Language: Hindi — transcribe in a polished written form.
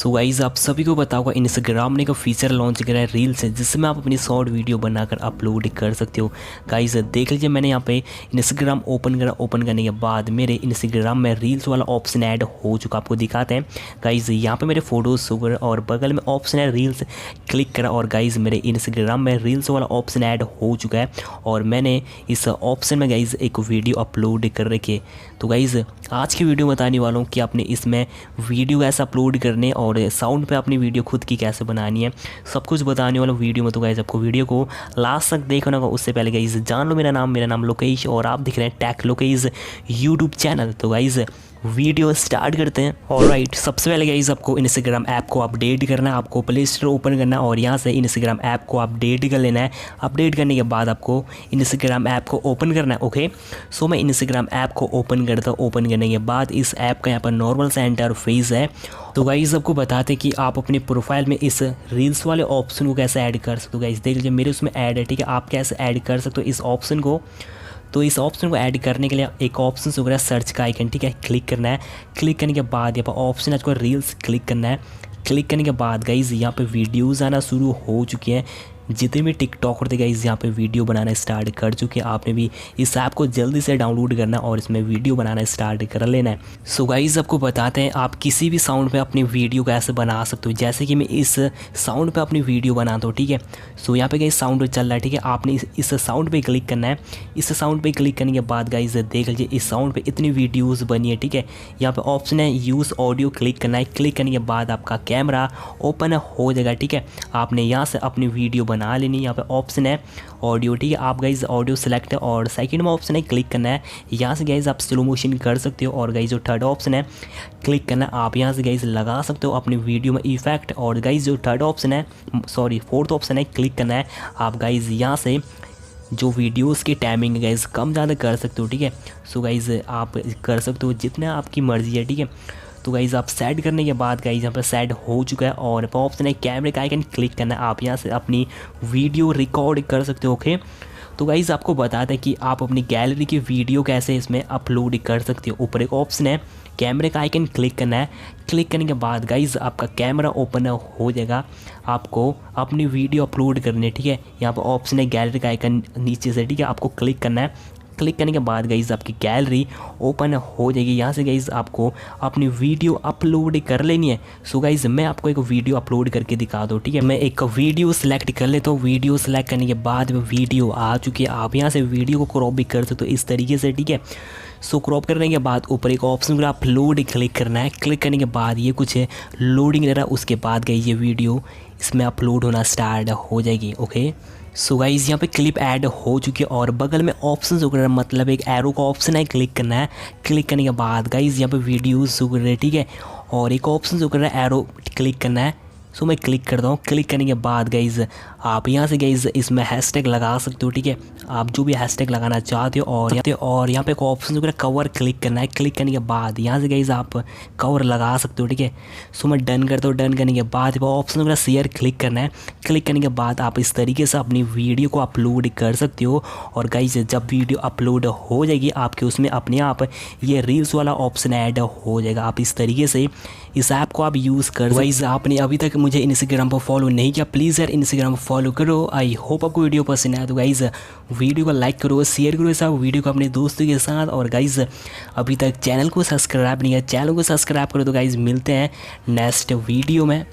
सो गाइज़ आप सभी को पता होगा इंस्टाग्राम ने एक फीचर लॉन्च करा है रील्स है, जिसमें आप अपनी शॉर्ट वीडियो बनाकर अपलोड कर सकते हो। गाइज़ देख लीजिए, मैंने यहाँ पे इंस्टाग्राम ओपन करा। ओपन करने के बाद मेरे इंस्टाग्राम में रील्स वाला ऑप्शन ऐड हो चुका, आपको दिखाते हैं। गाइज़ यहाँ पे मेरे फोटोज शुगर और बगल में ऑप्शन है रील्स, क्लिक करा और गाइज़ मेरे इंस्टाग्राम में रील्स वाला ऑप्शन ऐड हो चुका है और मैंने इस ऑप्शन में गाइज़ एक वीडियो अपलोड कर रखी है। तो गाइज़ आज की वीडियो बताने वाला हूँ कि आपने इसमें वीडियो कैसे अपलोड करने और साउंड पे अपनी वीडियो खुद की कैसे बनानी है, सब कुछ बताने वाला वीडियो में। तो गाइज़ आपको वीडियो को लास्ट तक देखना होगा। उससे पहले गाइज़ जान लो मेरा नाम लोकेश और आप दिख रहे हैं टेक लोकेश यूट्यूब चैनल। तो गाइज़ वीडियो स्टार्ट करते हैं। ऑलराइट, सबसे पहले गाइज़ आपको इंस्टाग्राम ऐप को अपडेट करना है, आपको प्ले स्टोर ओपन करना है और यहाँ से इंस्टाग्राम ऐप को अपडेट कर लेना है। अपडेट करने के बाद आपको इंस्टाग्राम ऐप को ओपन करना है। ओके, सो मैं इंस्टाग्राम ऐप को ओपन करता हूँ। ओपन करने के बाद इस ऐप का यहाँ पर नॉर्मल सा इंटरफेस है। तो गाइज़ आपको बताते हैं कि आप अपने प्रोफाइल में इस रील्स वाले ऑप्शन को कैसे ऐड कर सकते हो। गाइज़ देख लीजिए, मेरे उसमें ऐड है, ठीक है। आप कैसे ऐड कर सकते हो इस ऑप्शन को। तो इस ऑप्शन को ऐड करने के लिए एक ऑप्शन हो गया सर्च का आइकन, ठीक है। क्लिक करना है। क्लिक करने के बाद यहाँ पर ऑप्शन है, आपको रील्स क्लिक करना है। क्लिक करने के बाद गाइज़ यहाँ पे वीडियोज़ आना शुरू हो चुके हैं। जितने भी टिकटॉकर थे गाइज़ यहाँ पे वीडियो बनाना स्टार्ट कर चुके हैं। आपने भी इस ऐप को जल्दी से डाउनलोड करना और इसमें वीडियो बनाना स्टार्ट कर लेना है। सो गाइज़ आपको बताते हैं आप किसी भी साउंड पे अपनी वीडियो कैसे बना सकते हो। जैसे कि मैं इस साउंड पे अपनी वीडियो बनाता हूँ, ठीक है। सो यहाँ पे गाइज़ साउंड चल रहा है, ठीक है। आपने इस साउंड पे क्लिक करना है। इस साउंड पे क्लिक करने के बाद गाइज़ देख लीजिए, इस साउंड पे इतनी वीडियोज़ बनी है, ठीक है। यहाँ पे ऑप्शन है यूज़ ऑडियो, क्लिक करना है। क्लिक करने के बाद आपका कैमरा ओपन हो जाएगा, ठीक है। आपने यहाँ से अपनी वीडियो बना लेनी। यहाँ पे ऑप्शन है ऑडियो, ठीक है। आप गाइज़ ऑडियो सेलेक्ट है और सेकंड में ऑप्शन है क्लिक करना है। यहाँ से गाइज़ आप स्लो मोशन कर सकते हो और गाइज़ जो थर्ड ऑप्शन है क्लिक करना है, आप यहाँ से गाइज़ लगा सकते हो अपनी वीडियो में इफेक्ट। और गाइज़ जो थर्ड ऑप्शन है, सॉरी फोर्थ ऑप्शन है क्लिक करना है। आप गाइज़ यहाँ से जो वीडियोस की टाइमिंग गाइज़ कम ज़्यादा कर सकते हो, ठीक है। सो गाइज़ आप कर सकते हो जितना आपकी मर्ज़ी है, ठीक है। तो गाइज़ आप सेट करने के बाद गाइज़ यहाँ पर सेट हो चुका है और ऑप्शन है कैमरे का आइकन, क्लिक करना है। आप यहाँ से अपनी वीडियो रिकॉर्ड कर सकते हो। ओके, तो गाइज़ आपको बताते हैं कि आप अपनी गैलरी की वीडियो कैसे इसमें अपलोड कर सकते हो। ऊपर एक ऑप्शन है कैमरे का आइकन, क्लिक करना है। क्लिक करने के बाद गाइज़ आपका कैमरा ओपन हो जाएगा। आपको अपनी वीडियो अपलोड करनी है, ठीक है। यहाँ पर ऑप्शन है गैलरी का आइकन नीचे से, ठीक है। आपको क्लिक करना है। क्लिक करने के बाद गाइज़ आपकी गैलरी ओपन हो जाएगी। यहाँ से गाइज़ आपको अपनी वीडियो अपलोड कर लेनी है। सो गाइज़ मैं आपको एक वीडियो अपलोड करके दिखा दूँ, ठीक है। मैं एक वीडियो सेलेक्ट कर लेता हूँ। वीडियो सेलेक्ट करने के बाद वीडियो आ चुकी है। आप यहाँ से वीडियो को क्रॉप भी कर सकते हो इस तरीके से, ठीक है। सो क्रॉप करने के बाद ऊपर एक ऑप्शन का अपलोड क्लिक करना है। क्लिक करने के बाद ये कुछ लोडिंग ले रहा है, उसके बाद गाइज़ ये वीडियो इसमें अपलोड होना स्टार्ट हो जाएगी। ओके, सो गाइज़ यहाँ पे क्लिप ऐड हो चुकी है और बगल में ऑप्शन वगैरह मतलब एक एरो का ऑप्शन है, क्लिक करना है। क्लिक करने के बाद गाइज़ यहाँ पे वीडियोस वगैरह, ठीक है। और एक ऑप्शन वगैरह एरो क्लिक करना है। सो मैं क्लिक करता हूँ। क्लिक करने के बाद गाइज़ आप यहाँ से गाइज़ इसमें हैशटैग लगा सकते हो, ठीक है। आप जो भी हैशटैग लगाना चाहते हो और यहाँ पे एक ऑप्शन वगैरह कवर क्लिक करना है। क्लिक करने के बाद यहाँ से गाइज़ आप कवर लगा सकते हो, ठीक है। सो मैं डन करता हूँ। डन करने के बाद ऑप्शन वगैरह शेयर क्लिक करना है। क्लिक करने के बाद आप इस तरीके से अपनी वीडियो को अपलोड कर सकते हो। और गाइज़ जब वीडियो अपलोड हो जाएगी आपके उसमें अपने आप ये रील्स वाला ऑप्शन ऐड हो जाएगा। आप इस तरीके से इस ऐप को आप यूज़ कर। गाइज़ आपने अभी तक मुझे इंस्टाग्राम पर फॉलो नहीं किया, प्लीज़ यार इंस्टाग्राम पर फॉलो करो। आई होप आपको वीडियो पसंद आया। तो गाइज़ वीडियो को लाइक करो, शेयर करो इस वीडियो को अपने दोस्तों के साथ। और गाइज़ अभी तक चैनल को सब्सक्राइब नहीं किया, चैनल को सब्सक्राइब करो। तो गाइज़ मिलते हैं नेक्स्ट वीडियो में।